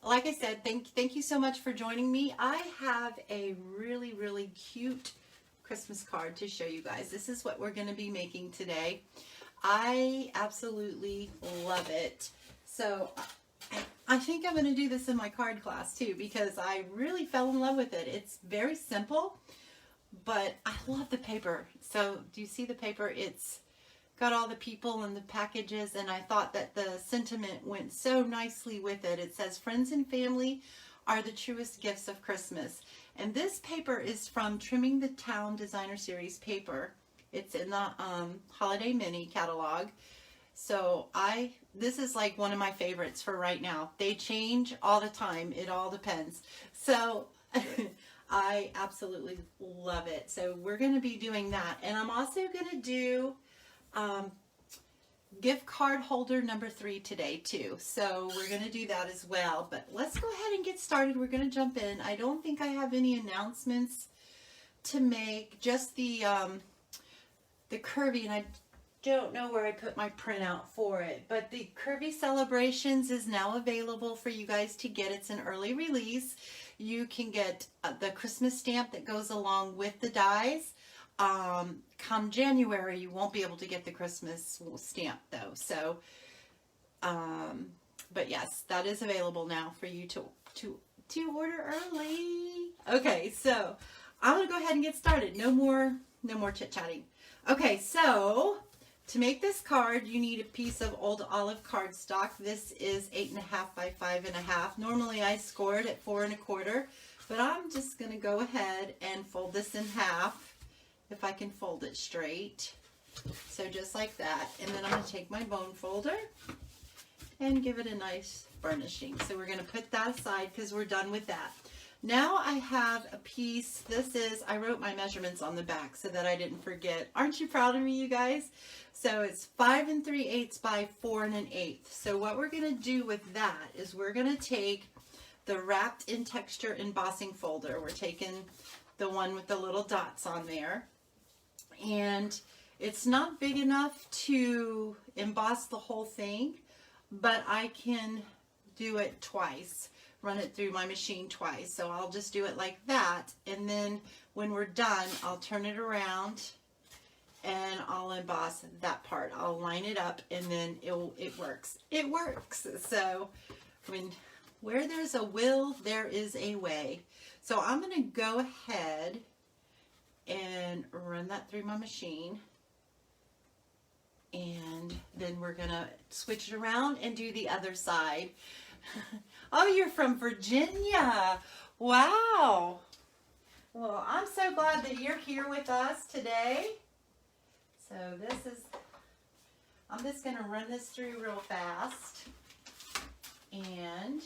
like I said, thank you so much for joining me. I have a really cute Christmas card to show you guys. This is what we're going to be making today. I absolutely love it. So I think I'm going to do this in my card class too, because I really fell in love with it. It's very simple, but I love the paper. So do you see the paper? It's got all the people and the packages, and I thought that the sentiment went so nicely with it. It says, friends and family are the truest gifts of Christmas. And this paper is from Trimming the Town Designer Series paper. It's in the Holiday Mini catalog. So this is like one of my favorites for right now. They change all the time. It all depends. So I absolutely love it. So we're going to be doing that. And I'm also going to do gift card holder number 3 today too. So we're going to do that as well. But let's go ahead and get started. We're going to jump in. I don't think I have any announcements to make. Just the curvy, and I don't know where I put my printout for it. But the Curvy Celebrations is now available for you guys to get. It's an early release. You can get the Christmas stamp that goes along with the dies. Come January, you won't be able to get the Christmas stamp though. So, but yes, that is available now for you to order early. Okay, so I'm gonna go ahead and get started. No more chit chatting. Okay, so to make this card, you need a piece of old olive cardstock. This is 8.5 by 5.5. Normally I score it at 4 1/4, but I'm just gonna go ahead and fold this in half. If I can fold it straight. So just like that. And then I'm going to take my bone folder and give it a nice burnishing. So we're going to put that aside because we're done with that. Now I have a piece. I wrote my measurements on the back so that I didn't forget. Aren't you proud of me, you guys? So it's 5 3/8 by 4 1/8. So what we're going to do with that is we're going to take the wrapped in texture embossing folder. We're taking the one with the little dots on there. And it's not big enough to emboss the whole thing, but I can do it twice, run it through my machine twice. So I'll just do it like that, and then when we're done, I'll turn it around and I'll emboss that part. I'll line it up, and then it works. It works. So where there's a will, there is a way. So I'm going to go ahead and run that through my machine, and then we're gonna switch it around and do the other side. Oh, you're from Virginia. Wow. Well, I'm so glad that you're here with us today. So I'm just gonna run this through real fast, and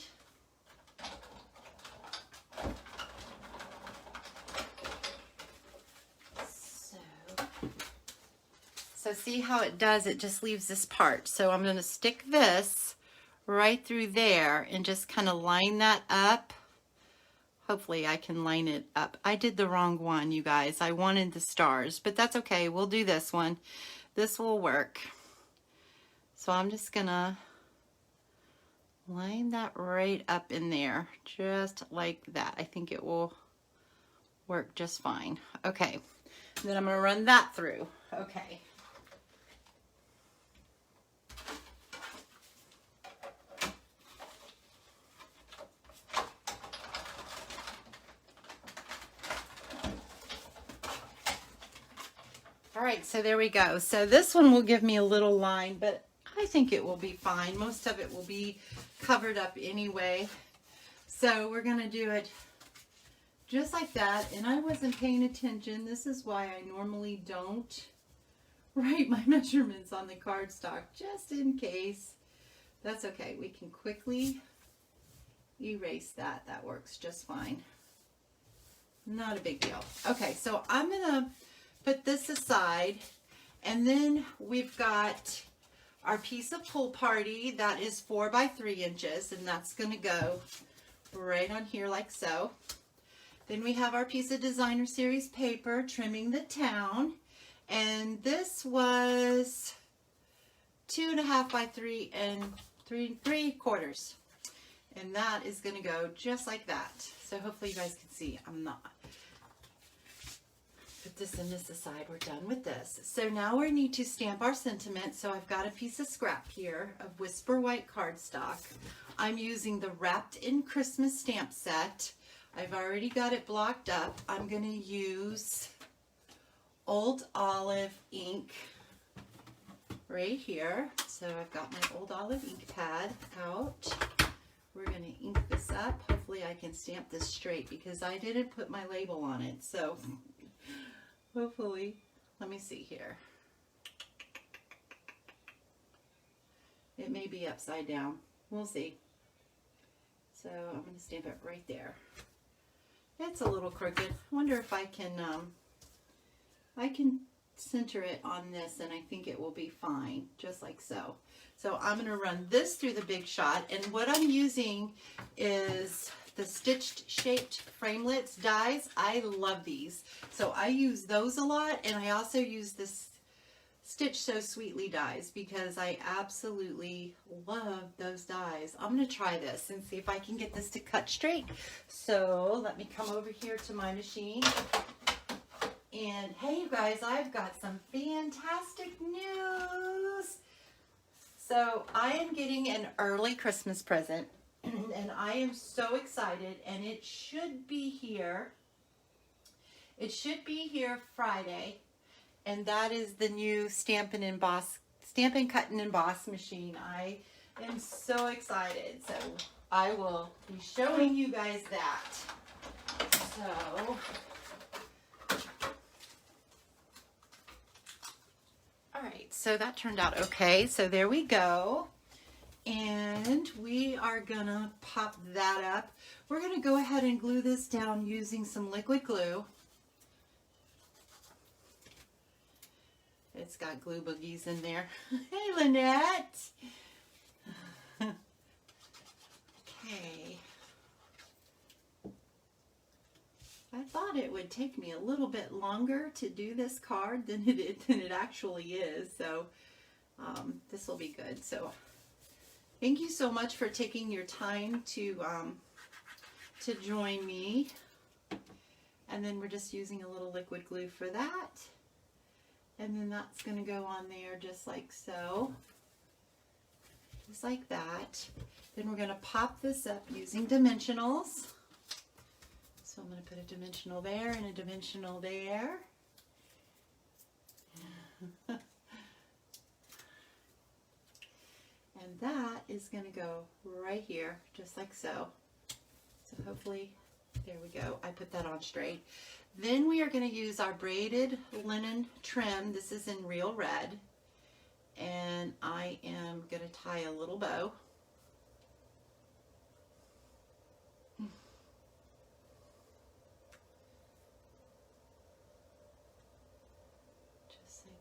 so see how it does? It just leaves this part. So I'm going to stick this right through there and just kind of line that up. Hopefully I can line it up. I did the wrong one, you guys. I wanted the stars, but that's okay. We'll do this one. This will work. So I'm just going to line that right up in there, just like that. I think it will work just fine. Okay. Then I'm going to run that through. Okay. All right, so there we go. So this one will give me a little line, but I think it will be fine. Most of it will be covered up anyway. So we're going to do it just like that. And I wasn't paying attention. This is why I normally don't write my measurements on the cardstock, just in case. That's okay. We can quickly erase that. That works just fine. Not a big deal. Okay, so I'm going to put this aside, and then we've got our piece of Pool Party that is 4 by 3 inches, and that's going to go right on here like so. Then we have our piece of Designer Series paper, Trimming the Town, and this was 2.5 by 3 3/4. And that is going to go just like that. So hopefully you guys can see. I'm not. Put this in this aside. We're done with this. So now we need to stamp our sentiment. So I've got a piece of scrap here of Whisper White cardstock. I'm using the Wrapped in Christmas stamp set. I've already got it blocked up. I'm going to use Old Olive ink right here. So I've got my Old Olive ink pad out. We're going to ink this up. Hopefully I can stamp this straight because I didn't put my label on it. So hopefully, let me see here. It may be upside down. We'll see. So I'm going to stamp it right there. It's a little crooked. I wonder if I can center it on this, and I think it will be fine, just like so. So I'm going to run this through the Big Shot, and what I'm using is the stitched shaped framelits dies. I love these. So I use those a lot, and I also use this Stitch So Sweetly dies because I absolutely love those dies. I'm going to try this and see if I can get this to cut straight. So let me come over here to my machine. And hey, you guys, I've got some fantastic news. So I am getting an early Christmas present, and I am so excited, and it should be here. It should be here Friday, and that is the new Stampin' Cut and Emboss machine. I am so excited. So I will be showing you guys that. So all right, so that turned out okay. So there we go. And we are gonna pop that up. We're gonna go ahead and glue this down using some liquid glue. It's got glue boogies in there. Hey, Lynette. Okay. I thought it would take me a little bit longer to do this card than it actually is. So this will be good. So thank you so much for taking your time to join me. And then we're just using a little liquid glue for that. And then that's going to go on there just like so. Just like that. Then we're going to pop this up using dimensionals. So I'm going to put a dimensional there and a dimensional there. And that is going to go right here, just like so. So hopefully, there we go. I put that on straight. Then we are going to use our braided linen trim. This is in Real Red. And I am going to tie a little bow.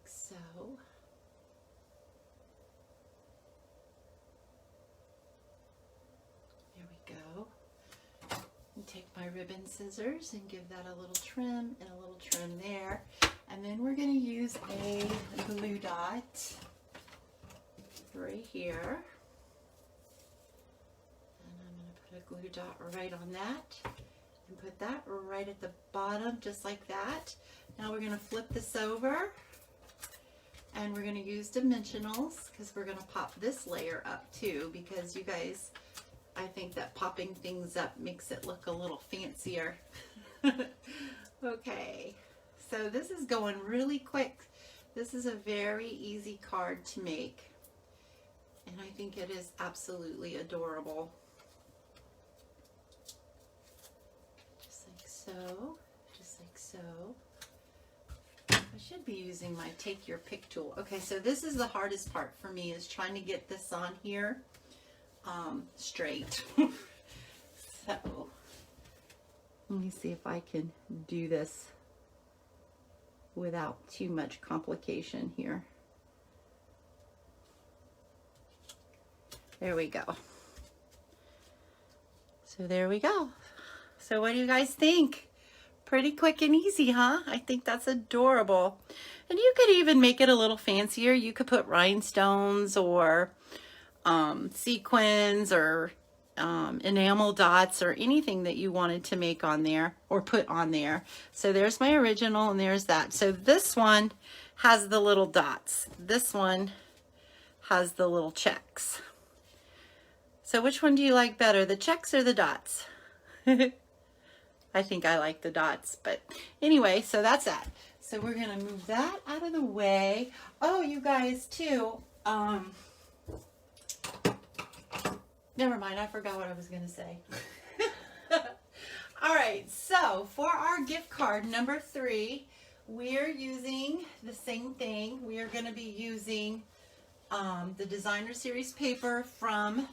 So, there we go. And take my ribbon scissors and give that a little trim and a little trim there. And then we're going to use a glue dot right here. And I'm going to put a glue dot right on that and put that right at the bottom, just like that. Now we're going to flip this over. And we're going to use dimensionals because we're going to pop this layer up too, because you guys, I think that popping things up makes it look a little fancier. Okay, so this is going really quick. This is a very easy card to make, and I think it is absolutely adorable. Just like so, just like so. I should be using my Take Your Pick tool. Okay, so this is the hardest part for me, is trying to get this on here straight. So let me see if I can do this without too much complication here. There we go. So there we go. So what do you guys think? Pretty quick and easy, huh? I think that's adorable. And you could even make it a little fancier. You could put rhinestones or sequins or enamel dots or anything that you wanted to make on there or put on there. So there's my original and there's that. So this one has the little dots. This one has the little checks. So which one do you like better, the checks or the dots? I think I like the dots, but anyway, so that's that. So we're gonna move that out of the way. Oh, you guys too, never mind, I forgot what I was gonna say. All right, so for our gift card number 3, we're using the same thing. We are gonna be using the Designer Series paper from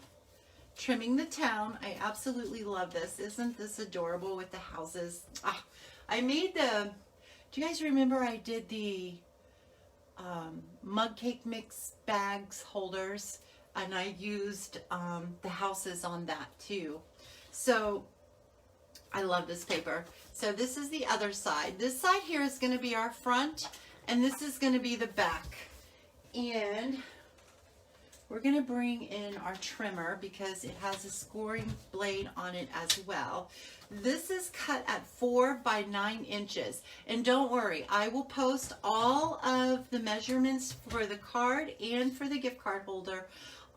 Trimming the Town. I absolutely love this. Isn't this adorable with the houses? I made the, do you guys remember I did the mug cake mix bags holders, and I used the houses on that too. So I love this paper. So this is the other side. This side here is going to be our front, and this is going to be the back. And we're going to bring in our trimmer because it has a scoring blade on it as well. This is cut at 4 by 9 inches. And don't worry, I will post all of the measurements for the card and for the gift card holder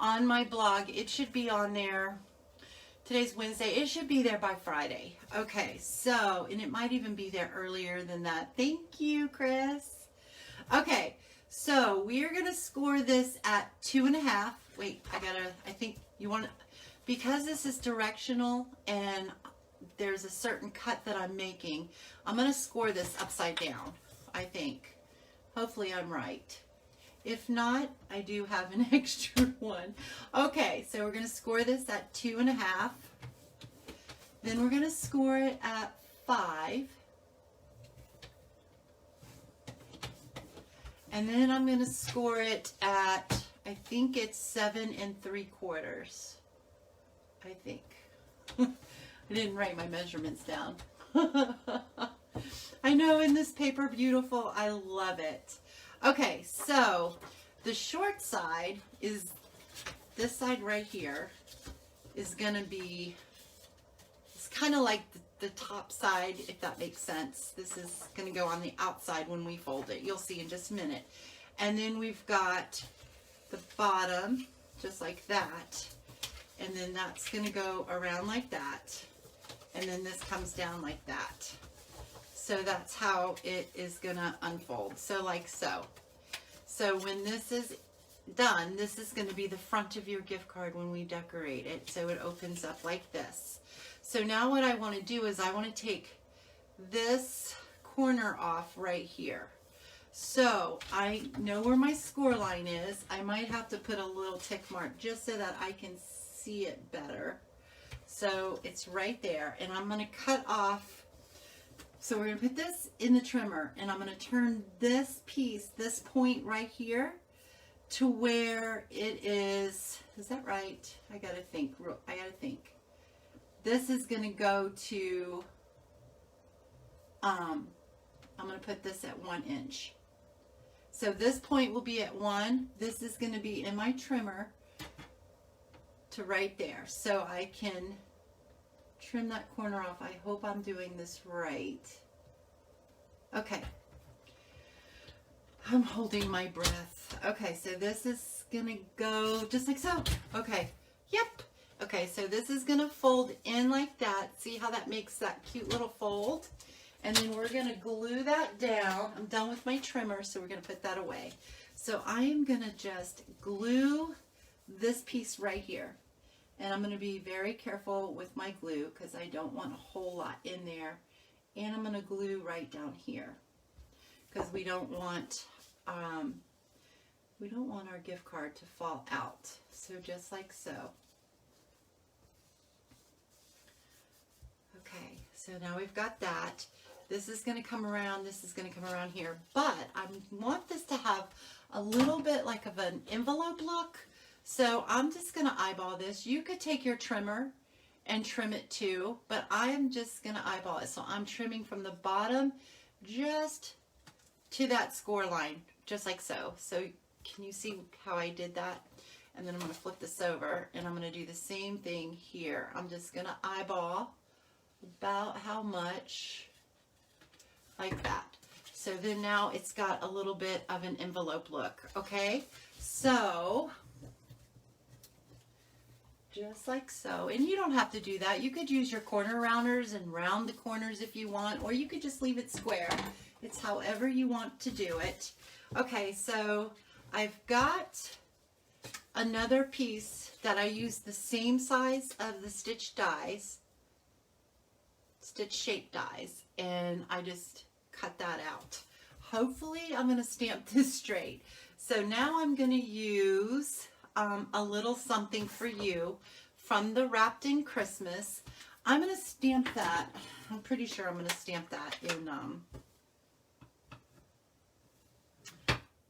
on my blog. It should be on there. Today's Wednesday. It should be there by Friday. Okay, so, and it might even be there earlier than that. Thank you, Chris. Okay. So we are going to score this at 2.5. Wait, I think you want to, because this is directional and there's a certain cut that I'm making, I'm going to score this upside down, I think. Hopefully I'm right. If not, I do have an extra one. Okay, so we're going to score this at 2.5. Then we're going to score it at 5. And then I'm going to score it at, I think it's 7 3/4. I think. I didn't write my measurements down. I know, in this paper beautiful? I love it. Okay, so the short side is, this side right here is going to be, it's kind of like the top side, if that makes sense. This is going to go on the outside when we fold it. You'll see in just a minute. And then we've got the bottom, just like that. And then that's going to go around like that. And then this comes down like that. So that's how it is going to unfold. So like so. So when this is done, this is going to be the front of your gift card when we decorate it. So it opens up like this. So now what I want to do is I want to take this corner off right here. So I know where my score line is. I might have to put a little tick mark just so that I can see it better. So it's right there, and I'm going to cut off. So we're going to put this in the trimmer, and I'm going to turn this piece, this point right here, to where it is. Is that right? I got to think. This is going to go to, I'm going to put this at 1 inch. So this point will be at 1. This is going to be in my trimmer to right there. So I can trim that corner off. I hope I'm doing this right. Okay. I'm holding my breath. Okay, so this is going to go just like so. Okay. Yep. Okay, so this is going to fold in like that. See how that makes that cute little fold? And then we're going to glue that down. I'm done with my trimmer, so we're going to put that away. So I am going to just glue this piece right here. And I'm going to be very careful with my glue because I don't want a whole lot in there. And I'm going to glue right down here because we don't want our gift card to fall out. So just like so. Okay, so now we've got that. This is going to come around, this is going to come around here, but I want this to have a little bit like of an envelope look. So I'm just going to eyeball this. You could take your trimmer and trim it too, but I'm just going to eyeball it. So I'm trimming from the bottom just to that score line, just like so. So can you see how I did that? And then I'm going to flip this over and I'm going to do the same thing here. I'm just going to eyeball about how much, like that. So then now it's got a little bit of an envelope look, okay? So, just like so. And you don't have to do that. You could use your corner rounders and round the corners if you want, or you could just leave it square. It's however you want to do it. Okay, so I've got another piece that I use the same size of the stitch dies, stitch shape dies, and I just cut that out. Hopefully I'm going to stamp this straight. So now I'm going to use a little something for you from the Wrapped in Christmas. I'm going to stamp that. I'm pretty sure I'm going to stamp that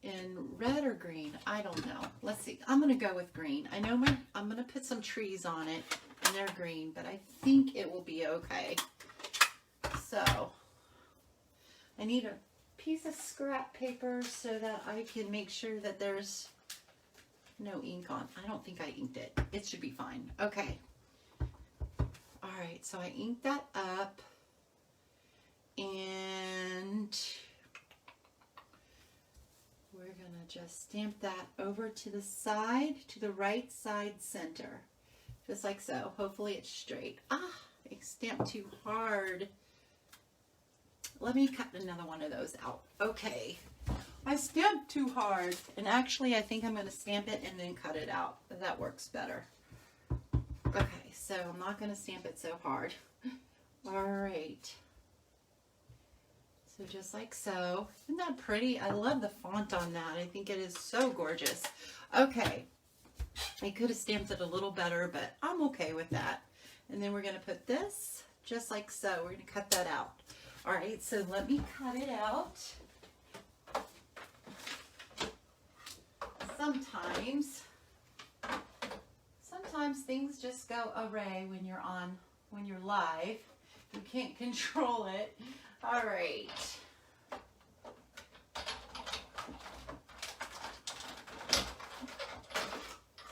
in red or green. I don't know. Let's see. I'm going to go with green. I know I'm going to put some trees on it and they're green, but I think it will be okay. So I need a piece of scrap paper so that I can make sure that there's no ink on. I don't think I inked it. It should be fine. Okay. All right. So I inked that up and we're going to just stamp that over to the side, to the right side center. Just like so. Hopefully it's straight. Ah, I stamped too hard. Let me cut another one of those out. Okay. I stamped too hard. And actually, I think I'm going to stamp it and then cut it out. That works better. Okay, so I'm not going to stamp it so hard. All right. So just like so. Isn't that pretty? I love the font on that. I think it is so gorgeous. Okay. I could have stamped it a little better, but I'm okay with that. And then we're going to put this just like so. We're going to cut that out. All right, so let me cut it out. Sometimes things just go awry when you're live. You can't control it. All right.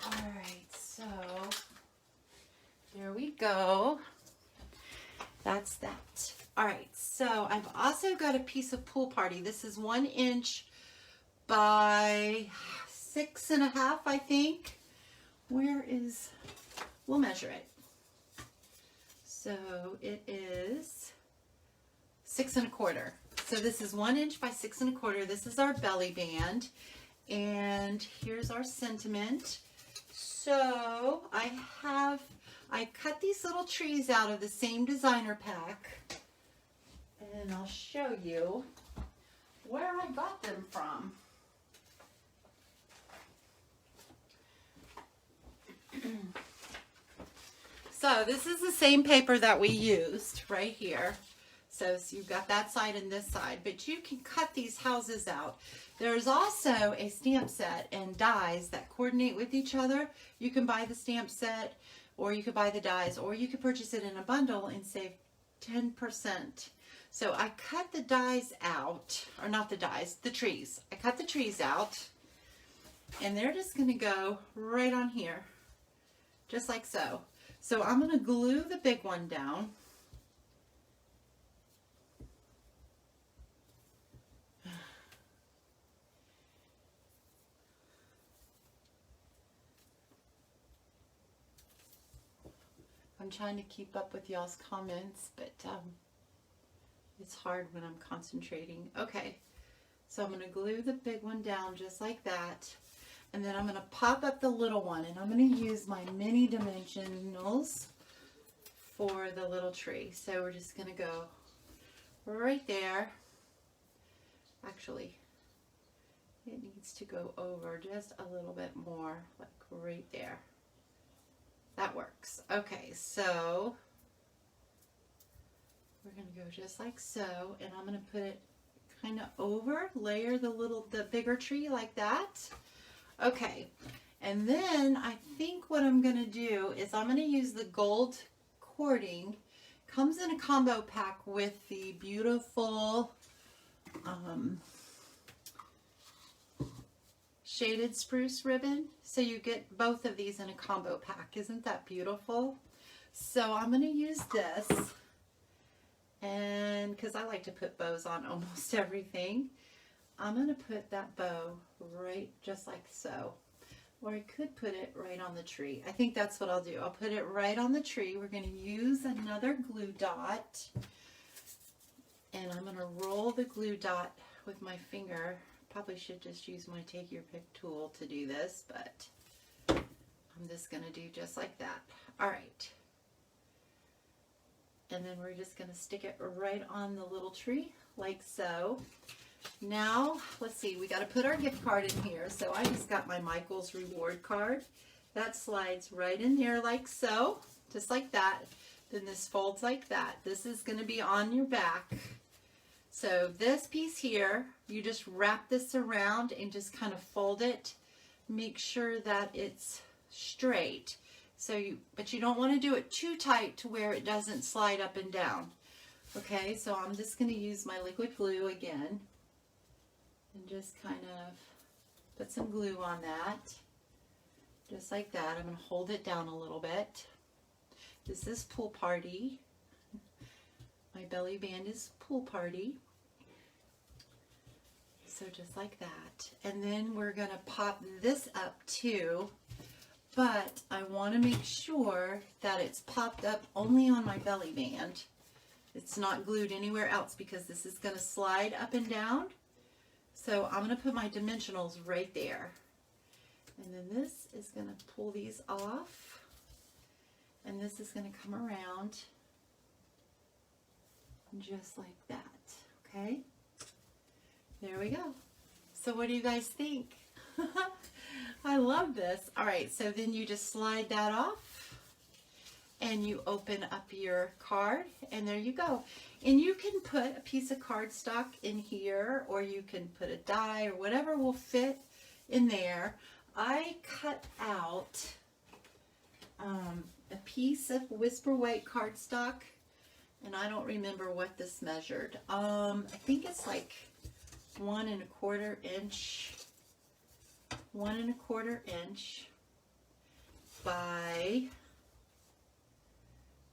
All right, so there we go. That's that. All right, so I've also got a piece of Pool Party. This is 1 inch by 6.5, I think. We'll measure it. So it is 6 1/4. So this is 1 inch by 6 1/4. This is our belly band. And here's our sentiment. So I cut these little trees out of the same designer pack. And I'll show you where I got them from. So this is the same paper that we used right here. So you've got that side and this side, but you can cut these houses out. There's also a stamp set and dies that coordinate with each other. You can buy the stamp set, or you could buy the dies, or you could purchase it in a bundle and save 10%. So I cut the dies out, or not the dies, the trees. I cut the trees out, and they're just going to go right on here, just like so. So I'm going to glue the big one down. I'm trying to keep up with y'all's comments, but it's hard when I'm concentrating. Okay, so I'm going to glue the big one down just like that. And then I'm going to pop up the little one, and I'm going to use my mini dimensionals for the little tree. So we're just going to go right there. Actually, it needs to go over just a little bit more, like right there. That works. Okay, so we're going to go just like so, and I'm going to put it kind of over, layer the bigger tree like that. Okay, and then I think what I'm going to do is I'm going to use the gold cording. Comes in a combo pack with the beautiful shaded spruce ribbon. So you get both of these in a combo pack. Isn't that beautiful? So I'm going to use this, and because I like to put bows on almost everything, I'm going to put that bow right just like so. Or I could put it right on the tree. I think that's what I'll do. I'll put it right on the tree. We're going to use another glue dot. And I'm going to roll the glue dot with my finger. Probably should just use my take your pick tool to do this, but I'm just going to do just like that. All right. And then we're just going to stick it right on the little tree like so. Now, let's see, we got to put our gift card in here. So I just got my Michael's reward card. That slides right in there like so, just like that. Then this folds like that. This is going to be on your back. So this piece here, you just wrap this around and just kind of fold it. Make sure that it's straight. So but you don't want to do it too tight to where it doesn't slide up and down. Okay, so I'm just going to use my liquid glue again. And just kind of put some glue on that. Just like that. I'm going to hold it down a little bit. This is Pool Party. My belly band is Pool Party. So just like that. And then we're going to pop this up too. But I want to make sure that it's popped up only on my belly band. It's not glued anywhere else because this is going to slide up and down. So I'm going to put my dimensionals right there. And then this is going to pull these off. And this is going to come around just like that. Okay? There we go. So what do you guys think? I love this. All right, so then you just slide that off. And you open up your card, and there you go. And you can put a piece of cardstock in here, or you can put a die or whatever will fit in there. I cut out a piece of Whisper White cardstock, and I don't remember what this measured. I think it's like 1 1/4 inch, 1 1/4 inch by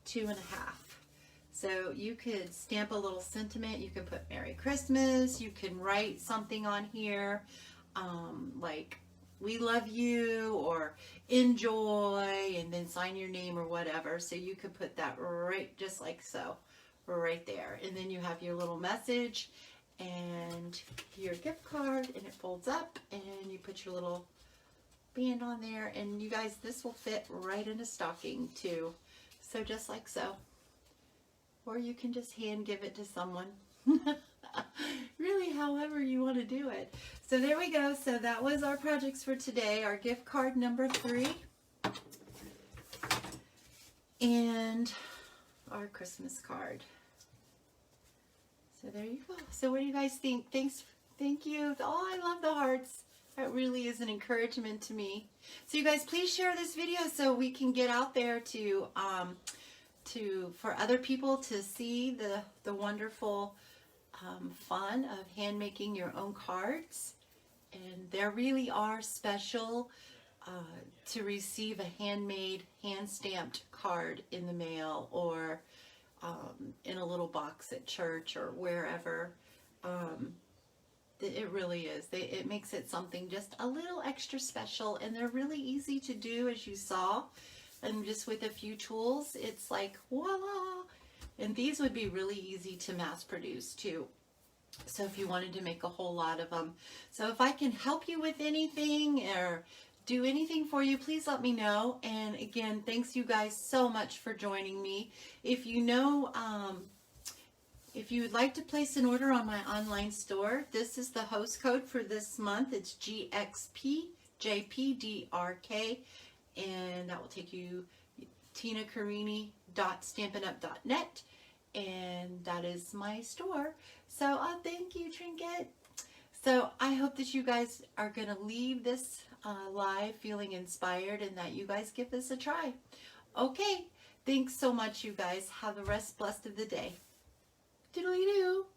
2 1/2. So you could stamp a little sentiment. You can put Merry Christmas. You can write something on here like we love you or enjoy, and then sign your name or whatever. So you could put that right just like so, right there. And then you have your little message and your gift card, and it folds up, and you put your little band on there. And you guys, this will fit right in a stocking too. So just like so. Or you can just hand give it to someone. Really, however you want to do it. So there we go. So that was our projects for today. Our gift card number 3. And our Christmas card. So there you go. So what do you guys think? Thank you. Oh, I love the hearts. That really is an encouragement to me. So you guys, please share this video so we can get out there for other people to see the wonderful fun of hand making your own cards. And there really are special to receive a handmade, hand-stamped card in the mail, or in a little box at church or wherever. It really is. It makes it something just a little extra special, and they're really easy to do, as you saw. And just with a few tools, it's like, voila! And these would be really easy to mass produce too. So if you wanted to make a whole lot of them. So if I can help you with anything or do anything for you, please let me know. And again, thanks you guys so much for joining me. If you know, if you would like to place an order on my online store, this is the host code for this month. It's GXPJPDRK. And that will take you tinacarini.stampinup.net, and that is my store. So thank you, Trinket. So I hope that you guys are going to leave this live feeling inspired, and that you guys give this a try. Okay, thanks so much, you guys. Have the rest blessed of the day. Diddly-doo.